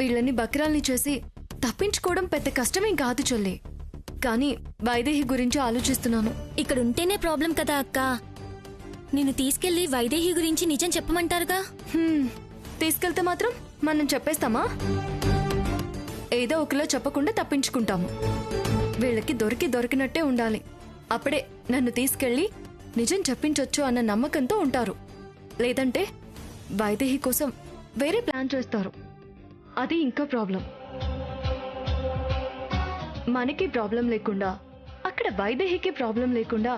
వీళ్ళని బక్రాల్ని చేసి తప్పించుకోవడం పెద్ద కష్టమేం కాదు చెల్లి. కానీ వైదేహి గురించి ఆలోచిస్తున్నాను. ఇక్కడ ఉంటేనే ప్రాబ్లం కదా అక్క. నిన్ను తీసుకెళ్లి వైదేహి గురించి నిజం చెప్పమంటారుగా. తీసుకెళ్తే మాత్రం మనం చెప్పేస్తామా? ఏదో ఒకలా చెప్పకుండా తప్పించుకుంటాము. వీళ్ళకి దొరికినట్టే ఉండాలి. అప్పుడే నన్ను తీసుకెళ్లి నిజం చెప్పించొచ్చు అన్న నమ్మకంతో ఉంటారు. లేదంటే వైదేహి కోసం వేరే ప్లాన్ చేస్తారు. అది ఇంకా ప్రాబ్లం. మనకి ప్రాబ్లం లేకుండా, అక్కడ వైదేహికి ప్రాబ్లం లేకుండా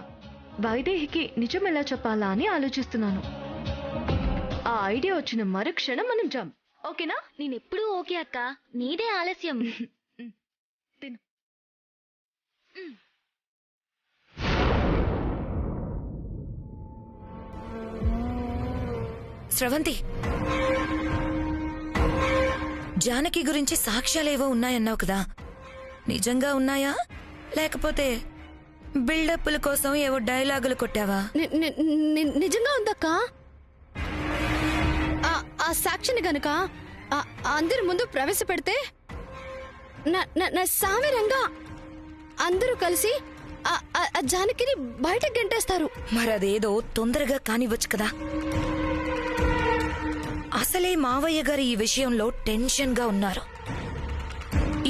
వైదేహికి నిజం ఎలా చెప్పాలా అని ఆలోచిస్తున్నాను. ఆ ఐడియా వచ్చిన మరుక్షణం మనం జంప్. ఓకేనా? నేనెప్పుడూ ఓకే అక్క, నీదే ఆలస్యం. తిను. స్రవంతి, జానకి గురించి సాక్ష్యాలేవో ఉన్నాయన్నావు కదా, నిజంగా ఉన్నాయా లేకపోతే బిల్డప్ల కోసం ఏవో డైలాగులు కొట్టావా? నిజంగా ఉందక్క. ఆ సాక్షిని గనక అందరి ముందు ప్రవేశపెడితే నా సామిరంగా అందరూ కలిసి జానకిని బయటకు గంటేస్తారు. మరదేదో తొందరగా కానివ్వచ్చు కదా. అసలే మావయ్య గారు ఈ విషయంలో టెన్షన్ గా ఉన్నారు.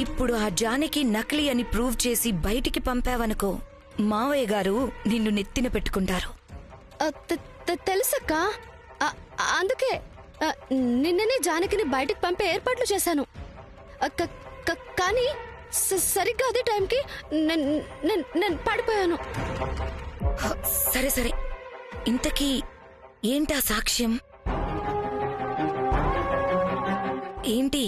ఇప్పుడు ఆ జానకి నకిలీ అని ప్రూవ్ చేసి బయటికి పంపావనుకో, మావయ్య గారు నిన్ను నెత్తిన పెట్టుకుంటారు. తెలుసక్క. అందుకే నిన్ననే జానకిని బయటికి పంపే ఏర్పాట్లు చేశాను. కానీ సరిగ్గా అదే టైంకి నేను పడిపోయాను. సరే సరే, ఇంతకీ ఏంటా సాక్ష్యం ఏంటి?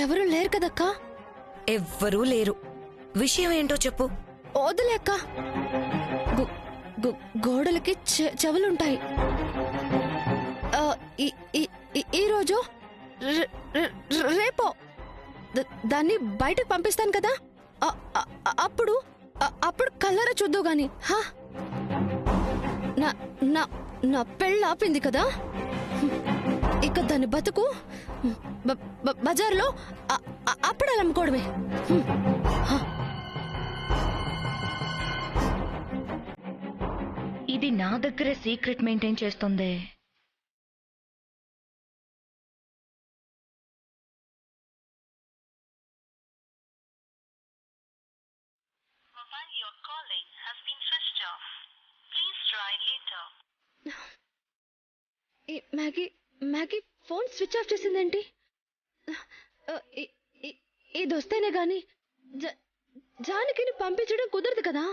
ఎవరు లేరు కదక్కా? ఎవ్వరూ లేరు. విషయం ఏంటో చెప్పు. వదిలేక్క. గోడలకి చెవులుంటాయి. ఈరోజు రేపో దాన్ని బయటకు పంపిస్తాను కదా, అప్పుడు కల్లర చూద్దు గాని. నా పెళ్ళ ఆపింది కదా, ఇక దాని బతుకు బజార్లో అప్పుడాలు అమ్ముకోవడమే. ఇది నా దగ్గర సీక్రెట్ మెయింటైన్ చేస్తుంది. మ్యాగీ ఫోన్ స్విచ్ ఆఫ్ చేసిందేంటి? ఇది వస్తేనే గాని జానకిని పంపించడం కుదరదు కదా.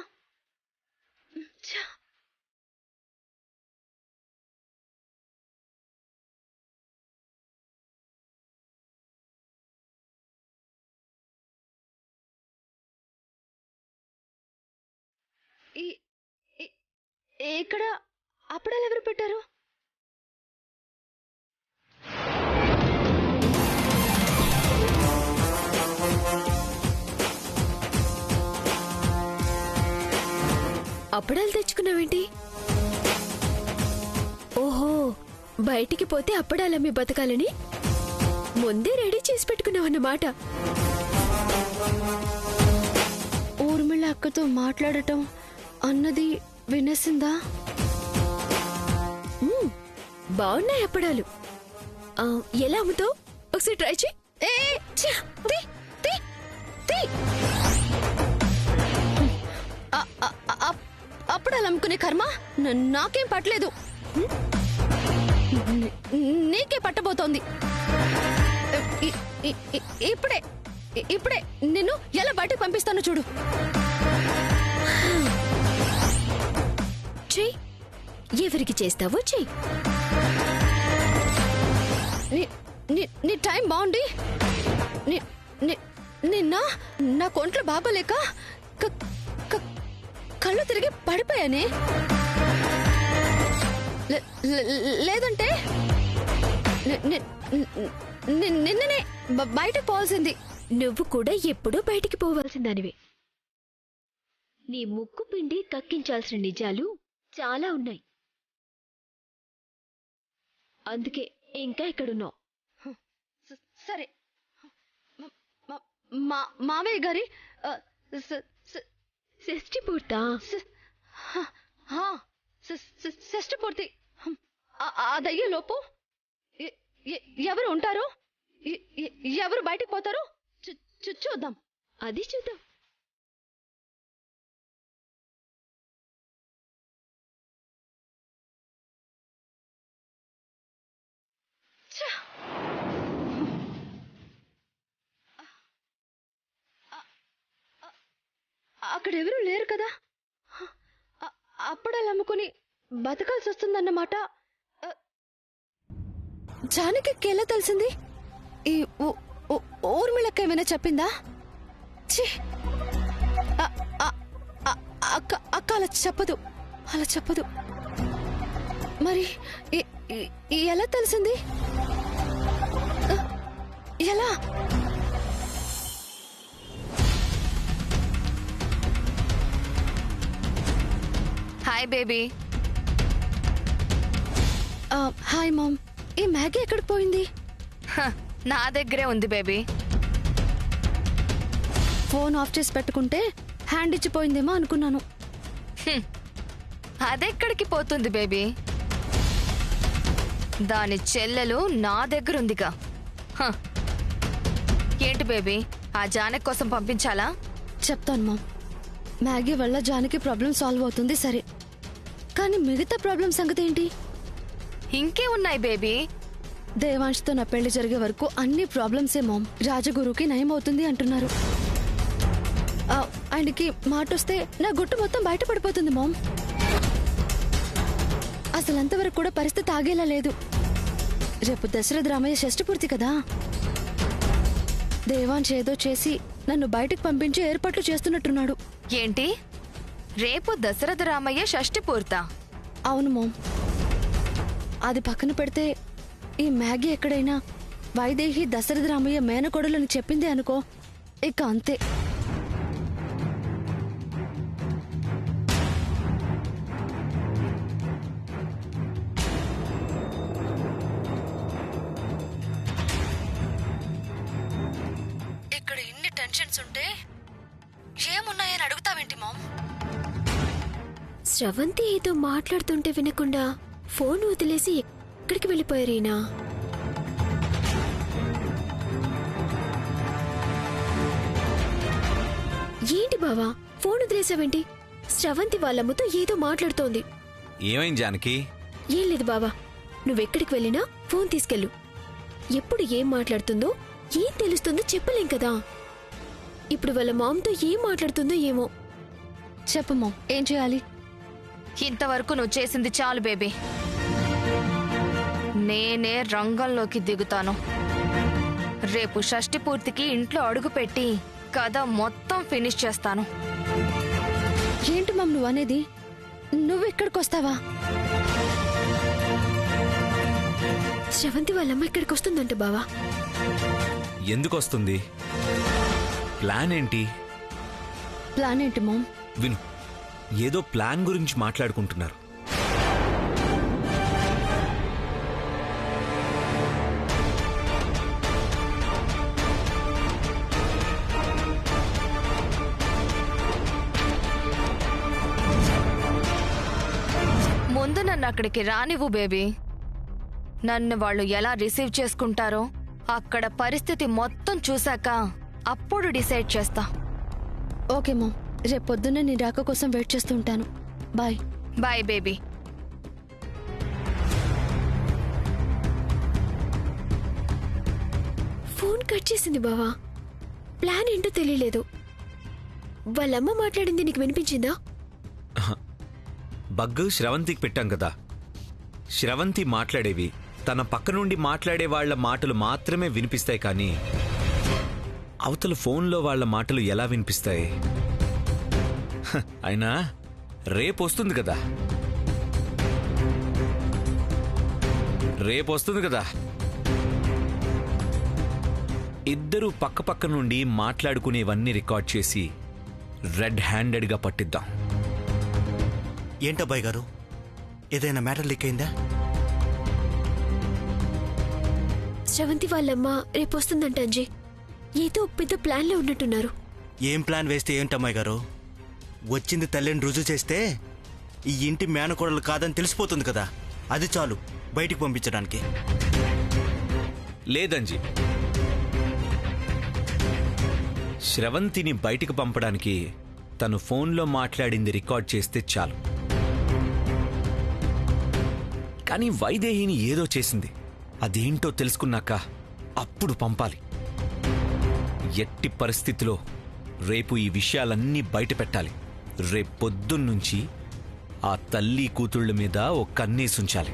ఇక్కడ అప్పుడాలు ఎవరు పెట్టారు? అప్పుడాలు తెచ్చుకున్నావేంటి? ఓహో, బయటికి పోతే అప్పుడాలమ్మి బతకాలని ముందే రెడీ చేసి పెట్టుకున్నావన్నమాట. ఊర్మిళ అక్కతో మాట్లాడటం అన్నది వినేసిందా? బాగున్నాయి అప్పడాలు. ఎలా అమ్ముతావు? ఒకసారి ట్రై చేయి. అప్పుడాలు అమ్ముకునే కర్మ నాకేం పట్టలేదు, నీకే పట్టబోతోంది. ఇప్పుడే నిన్ను ఎలా బయటకు పంపిస్తానో చూడు. చెయ్యి, ఎవరికి చేస్తావో చెయ్యి. నీ టైం బాగుండి నిన్న నా కొంట్లో బాగోలేక కళ్ళు తిరిగి పడిపోయానే. లేదంటే నిన్ననే బయటకు పోవాల్సింది. నువ్వు కూడా ఎప్పుడూ బయటికి పోవాల్సిందానివి. నీ ముక్కు పిండి కక్కించాల్సిన నిజాలు చాలా ఉన్నాయి. అందుకే ఇంకా ఇక్కడున్నావు. సరే మావయ్య గారి షష్ఠి పూర్తా? షష్ఠి పూర్తి అదయ్యే లోపు ఎవరు ఉంటారు, ఎవరు బయటికి పోతారు చూద్దాం. అది చూద్దాం. అక్కడెవరూ లేరు కదా, అప్పుడాలు అమ్ముకుని బతకాల్సి వస్తుందన్నమాట. జానకి ఎలా తెలిసింది? ఈ ఊర్మిళక్క ఏమైనా చెప్పిందా? అక్క అలా చెప్పదు. మరి ఎలా తెలిసింది? ఎలా? Hi baby. Hi mom. ఈ మ్యాగీ ఎక్కడికి పోయింది? నా దగ్గరే ఉంది బేబీ. ఫోన్ ఆఫ్ చేసి పెట్టుకుంటే హ్యాండ్ ఇచ్చిపోయిందేమో అనుకున్నాను. అదెక్కడికి పోతుంది బేబీ? దాని చెల్లెలు నా దగ్గరుందిగా. ఏంటి బేబీ, ఆ జానకి కోసం పంపించాలా? చెప్తాను మామ్. మ్యాగీ వల్ల జానకి ప్రాబ్లం సాల్వ్ అవుతుంది సరే, కానీ మిగతా ప్రాబ్లం సంగతి ఏంటి? ఇంకే ఉన్నాయి బేబీ. దేవాంష్తో నా పెళ్లి జరిగే వరకు అన్ని ప్రాబ్లమ్సే మామ్. రాజగురుకి నయం అవుతుంది అంటున్నారు. ఆయనకి మాటొస్తే నా గుట్టు మొత్తం బయటపడిపోతుంది మామ్. అసలు అంతవరకు కూడా పరిస్థితి ఆగేలా లేదు. రేపు దశరథ రామయ్య షష్ఠి పూర్తి కదా. దేవాంశ్ ఏదో చేసి నన్ను బయటకు పంపించి ఏర్పాట్లు చేస్తున్నట్టున్నాడు. ఏంటి, రేపు దశరథ రామయ్య షష్ఠి పూర్తా? అవును మామ్. అది పక్కన పెడితే ఈ మ్యాగీ ఎక్కడైనా వైదేహి దశరథ రామయ్య మేనకోడలని చెప్పింది అనుకో, ఇక అంతే. ఇక్కడ ఇన్ని టెన్షన్స్ ఉంటే ఏమున్నాయని అడుగుతావేంటి మామ్? స్రవంతి ఏదో మాట్లాడుతుంటే వినకుండా ఫోన్ వదిలేసి ఎక్కడికి వెళ్ళిపోయారేనా? ఏంటి బావా ఫోన్ వదిలేసావేంటి? స్రవంతి వాళ్ళమ్మతో ఏదో మాట్లాడుతోంది. ఏమైంది జానకి? ఏం లేదు బావా, నువ్వెక్కడికి వెళ్ళినా ఫోన్ తీసుకెళ్ళు. ఎప్పుడు ఏం మాట్లాడుతుందో ఏం తెలుస్తుందో చెప్పలేం కదా. ఇప్పుడు వాళ్ళ మామతో ఏం మాట్లాడుతుందో ఏమో. చెప్పు మామ్, ఏం చేయాలి? ఇంతవరకు నువ్వు చేసింది చాలు బేబీ. నేనే రంగంలోకి దిగుతాను. రేపు షష్ఠి పూర్తికి ఇంట్లో అడుగుపెట్టి కథ మొత్తం ఫినిష్ చేస్తాను. ఏంటి మామ్ నువ్వు అనేది? నువ్వెక్కడికి వస్తావా? శ్రవంతి వాళ్ళమ్మ ఇక్కడికి వస్తుందంట బావా. ఎందుకు వస్తుంది? ప్లాన్ ఏంటి? ప్లాన్ ఏంటి మామ్? విను, ఏదో ప్లాన్ గురించి మాట్లాడుకుంటున్నారు. ముందు నన్ను అక్కడికి రానివ్వు బేబీ. నన్ను వాళ్ళు ఎలా రిసీవ్ చేసుకుంటారో అక్కడ పరిస్థితి మొత్తం చూశాక అప్పుడు డిసైడ్ చేస్తా. ఓకే మామ్, రేపు పొద్దున్నే నీ రాక కోసం వెయిట్ చేస్తూ ఉంటాను. Bye. Bye baby. Phone cut చేసింది బావా. ప్లాన్ ఏంటో తెలియలేదు. వాళ్ళమ్మ మాట్లాడింది నీకు వినిపించిందా? బగ్గు శ్రవంతికి పెట్టాం కదా. శ్రవంతి మాట్లాడేవి తన పక్క నుండి మాట్లాడే వాళ్ల మాటలు మాత్రమే వినిపిస్తాయి, కానీ అవతల ఫోన్లో వాళ్ల మాటలు ఎలా వినిపిస్తాయి? అయినా రేపు వస్తుంది కదా, ఇద్దరూ పక్క పక్క నుండి మాట్లాడుకునేవన్నీ రికార్డ్ చేసి రెడ్ హ్యాండెడ్గా పట్టిద్దాం. ఏంటబ్బాయి గారు, ఏదైనా మ్యాటర్ లీక్ అయిందా? శ్రవంతి వాళ్ళమ్మ రేపు వస్తుందంట అంజీ. ఏదో పెద్ద ప్లాన్లో ఉన్నట్టున్నారు. ఏం ప్లాన్ వేస్తే ఏంటమ్మాయి గారు? వచ్చింది తల్లిని రుజువు చేస్తే ఈ ఇంటి మేనకోడలు కాదని తెలిసిపోతుంది కదా, అది చాలు బయటికి పంపించడానికి. లేదంజీ, శ్రవంతిని బయటికి పంపడానికి తను ఫోన్లో మాట్లాడింది రికార్డ్ చేస్తే చాలు. కానీ వైదేహిని ఏదో చేసింది, అదేంటో తెలుసుకున్నాక అప్పుడు పంపాలి. ఎట్టి పరిస్థితిలో రేపు ఈ విషయాలన్నీ బయట పెట్టాలి. రేపు పొద్దున్నుంచి ఆ తల్లి కూతుళ్ళ మీద ఓ కన్నేసుంచాలి.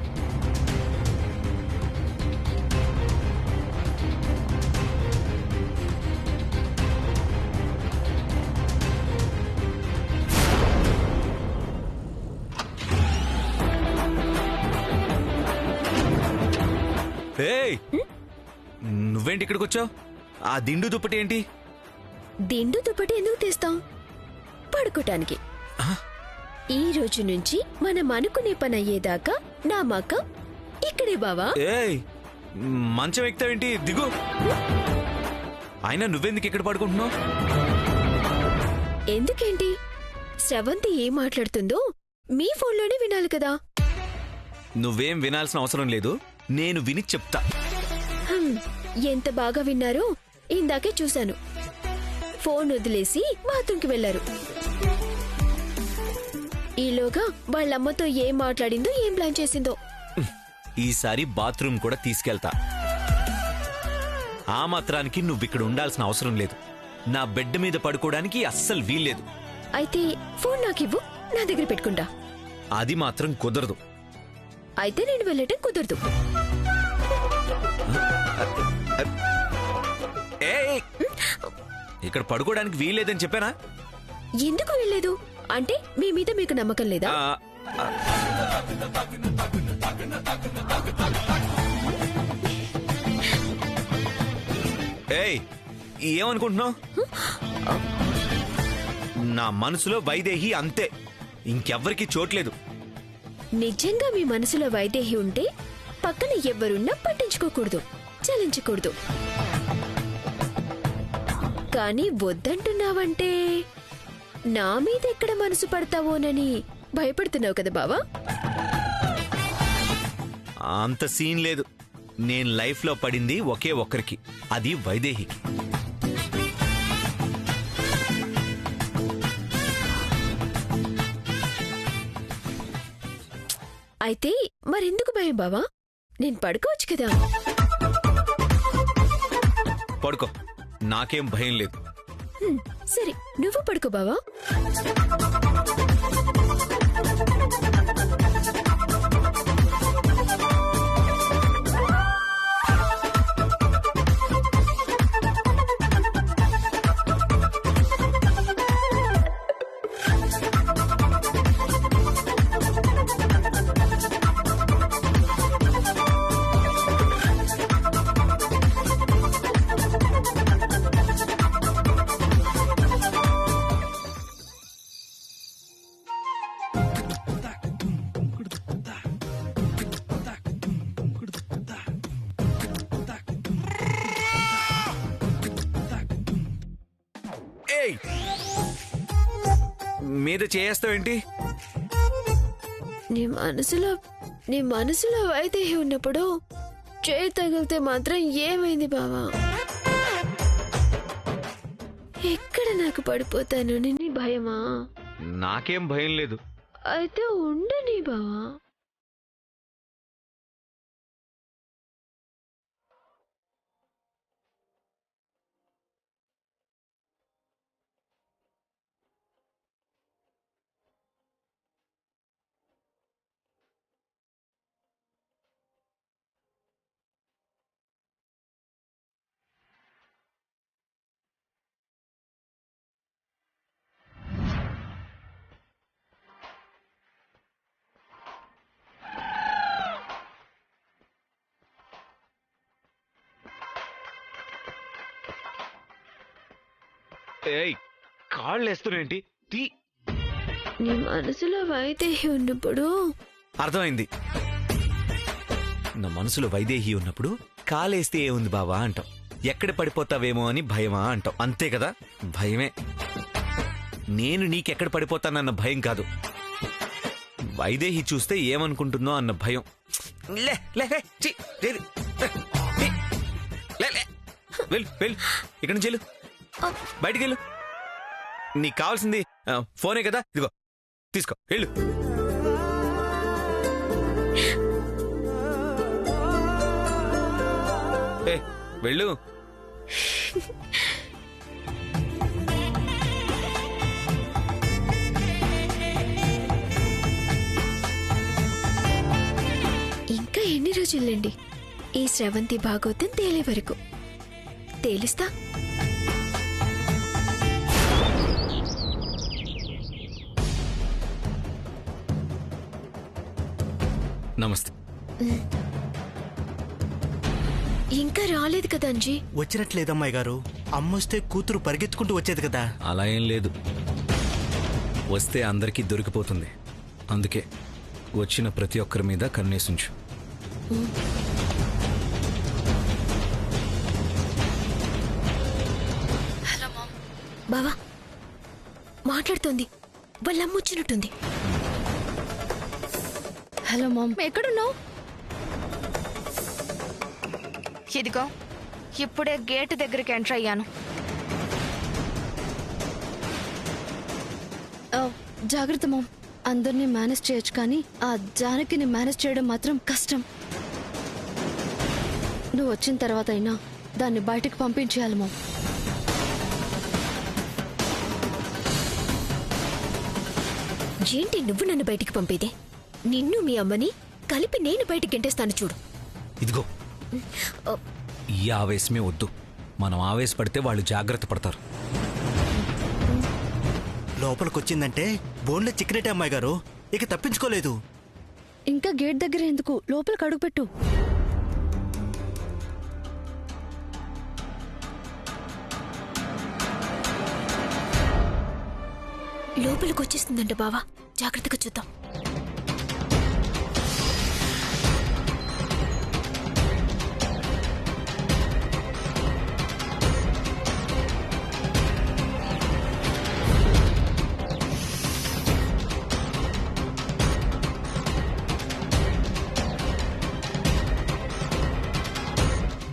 ఏయ్, నువ్వేంటి ఇక్కడికి వచ్చావు? ఆ దిండు దుప్పటి ఏంటి? దిండు దుప్పటి ఎందుకు తెస్తాం? పడుకోటానికి. ఈ రోజు నుంచి మనం అనుకునే పని అయ్యేదాకా నా మకం ఇక్కడే బావా. ఏయ్, మంచం ఎక్కుతావేంటి? దిగు. అయినా నువ్వెందుకు ఇక్కడ పడుకుంటున్నావు? ఎందుకేంటి? శ్రవంతి ఏం మాట్లాడుతుందో మీ ఫోన్లోనే వినాలి కదా. నువ్వేం వినాల్సిన అవసరం లేదు, నేను విని చెప్తా. ఎంత బాగా విన్నారో ఇందాకే చూశాను. ఫోన్ వదిలేసి బాత్రూంకి వెళ్లారు. ఈలోగా వాళ్ళమ్మతో ఏం మాట్లాడిందో, ఏం ప్లాన్ చేసిందో. ఈసారి బాత్రూమ్ కూడా తీసుకెళ్తా. ఆ మాత్రానికి నువ్విక్కడ ఉండాల్సిన అవసరం లేదు. నా బెడ్ మీద పడుకోవడానికి అస్సలు వీల్లేదు. అయితే ఫోన్ నాకివ్వు, నా దగ్గర పెట్టుకుంటా. అది మాత్రం కుదరదు. అయితే నేను వెళ్ళటం కుదరదు. ఏయ్, ఇక్కడ పడుకోవడానికి వీల్లేదని చెప్పానా? ఎందుకు వెళ్ళలేదు? అంటే మీ మీద మీకు నమ్మకం లేదా? ఏయ్, ఏమనుకుంటున్నావు? నా మనసులో వైదేహి అంతే, ఇంకెవ్వరికి చోట్లేదు. నిజంగా మీ మనసులో వైదేహి ఉంటే పక్కన ఎవ్వరున్నా పట్టించుకోకూడదు, చలించకూడదు. కానీ వద్దంటున్నావంటే నా మీద ఎక్కడ మనసు పడతావోనని భయపడుతున్నావు కదా బావా. అంత సీన్ లేదు. నేను లైఫ్లో పడింది ఒకే ఒక్కరికి, అది వైదేహికి. అయితే మరెందుకు భయం బావా? నేను పడుకోవచ్చు కదా. పడుకో, నాకేం భయం లేదు. సరే, నువ్వు పడుకో బావా. మీద చేస్తావేంటి? నీ మనసులో వైదేహి ఉన్నప్పుడు చేయి తగిలితే మాత్రం ఏమైంది బావా? ఎక్కడ నాకు పడిపోతాను నీ భయమా? నాకేం భయం లేదు. అయితే ఉండని బావా. ఏయ్, కాళ్ళు వేస్తున్నావేంటి? తీ. నీ మనసులో వైదేహి ఉన్నప్పుడు అర్థమైంది. నా మనసులో వైదేహి ఉన్నప్పుడు కాలేస్తే ఏముంది బావా అంటాం, ఎక్కడ పడిపోతావేమో అని భయమా అంటాం, అంతే కదా? భయమే. నేను నీకెక్కడ పడిపోతానన్న భయం కాదు, వైదేహి చూస్తే ఏమనుకుంటుందో అన్న భయం. లే లే లే, ఛీ, లేదు. లే, లే. వెళ్ళు వెళ్ళు, ఇక్కడి నుంచి వెళ్ళు, బయటికి వెళ్ళు. నీకు కావాల్సింది ఫోనే కదా, ఇదిగో తీసుకో, వెళ్ళు. వెళ్ళు. ఇంకా ఎన్ని రోజులండి ఈ స్రవంతి భాగవతం తేలే వరకు? తేలుస్తా. నమస్తే. ఇంకా రాలేదు కదా అంజీ? వచ్చినట్లేదమ్మాయి గారు. అమ్మొస్తే కూతురు పరిగెత్తుకుంటూ వచ్చేది కదా. అలా ఏం లేదు, వస్తే అందరికీ దొరికిపోతుంది. అందుకే వచ్చిన ప్రతి ఒక్కరి మీద కన్నేసుంచు. Hello ma'am. బావా మాట్లాడుతోంది, వాళ్ళమ్మ వచ్చినట్టుంది. హలో మామ్, ఎక్కడున్నావు? ఇదిగో ఇప్పుడే గేటు దగ్గరికి ఎంటర్ అయ్యాను. జాగ్రత్త మామ్, అందరినీ మేనేజ్ చేయొచ్చు కానీ ఆ జానకిని మేనేజ్ చేయడం మాత్రం కష్టం. నువ్వు వచ్చిన తర్వాత అయినా దాన్ని బయటకు పంపించేయాలి మామ్. ఏంటి నువ్వు నన్ను బయటికి పంపేదే? నిన్ను మీ అమ్మని కలిపి నేను బయటికి గెంటేస్తాను చూడు. ఇదిగో, ఈ ఆవేశమే వద్దు. మనం ఆవేశపడితే వాళ్ళు జాగ్రత్త పడతారు. లోపలికొచ్చిందంటే బోన్లో చిక్కినట్టే అమ్మాయి గారు, ఇక తప్పించుకోలేదు. ఇంకా గేట్ దగ్గర ఎందుకు, లోపలికి అడుగుపెట్టు. లోపలికి వచ్చేస్తుందంట బావా, జాగ్రత్తగా చూద్దాం.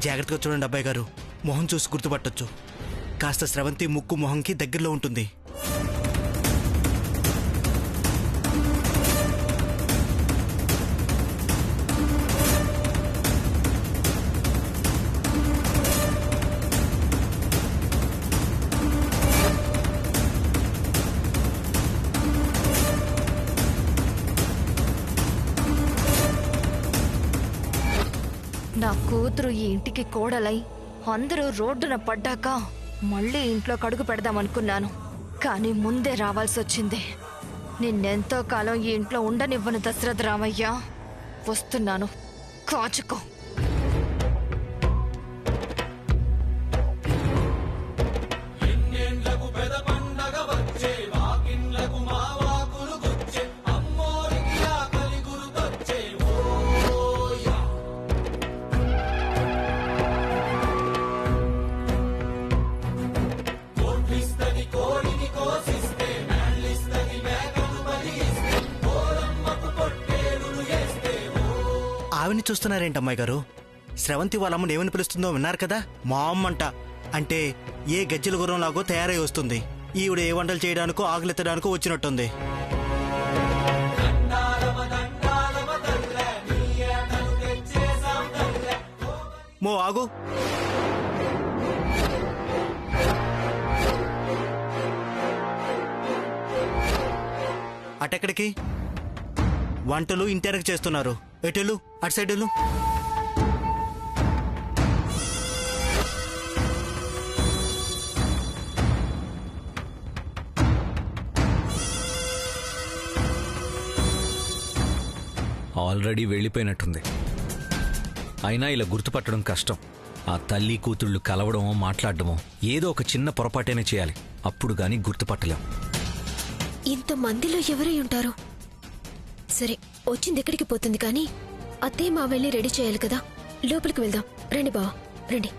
జాగ్రత్తగా చూడండి అబ్బాయి గారు, మొహం చూసి గుర్తుపట్టొచ్చు. కాస్త స్రవంతి ముక్కు మొహంకి దగ్గరలో ఉంటుంది. నా కూతురు ఈ ఇంటికి కోడలై అందరూ రోడ్డున పడ్డాక మళ్ళీ ఇంట్లో కడుగు పెడదామనుకున్నాను. కానీ ముందే రావాల్సొచ్చింది. నిన్నెంతో కాలం ఈ ఇంట్లో ఉండనివ్వను దశరథ రామయ్య. వస్తున్నాను, కాచుకో. ఆవిని చూస్తున్నారేంటమ్మాయి గారు? స్రవంతి వాళ్ళమ్మని ఏమని పిలుస్తుందో విన్నారు కదా? మా అమ్మంట. అంటే ఏ గజ్జల గుర్రం లాగో తయారై వస్తుంది. ఈవిడ ఏ వంటలు చేయడానికో ఆకలెత్తడానికో వచ్చినట్టుంది. మో ఆగు. అటెక్కడికి? వంటలు ఇంటెనక చేస్తున్నారు. ఎటెలు, అటు సైడ్ వెళ్ళు. ఆల్రెడీ వెళ్ళిపోయినట్టుంది. అయినా ఇలా గుర్తుపట్టడం కష్టం. ఆ తల్లి కూతుళ్ళు కలవడమో మాట్లాడడమో ఏదో ఒక చిన్న పొరపాటైనా చేయాలి, అప్పుడు గాని గుర్తుపట్టలేం. ఇంతమందిలో ఎవరై ఉంటారు? సరే, వచ్చింది ఎక్కడికి పోతుంది కానీ అత్తే మా వెళ్ళి రెడీ చేయాలి కదా. లోపలికి వెళ్దాం రండి బావా రండి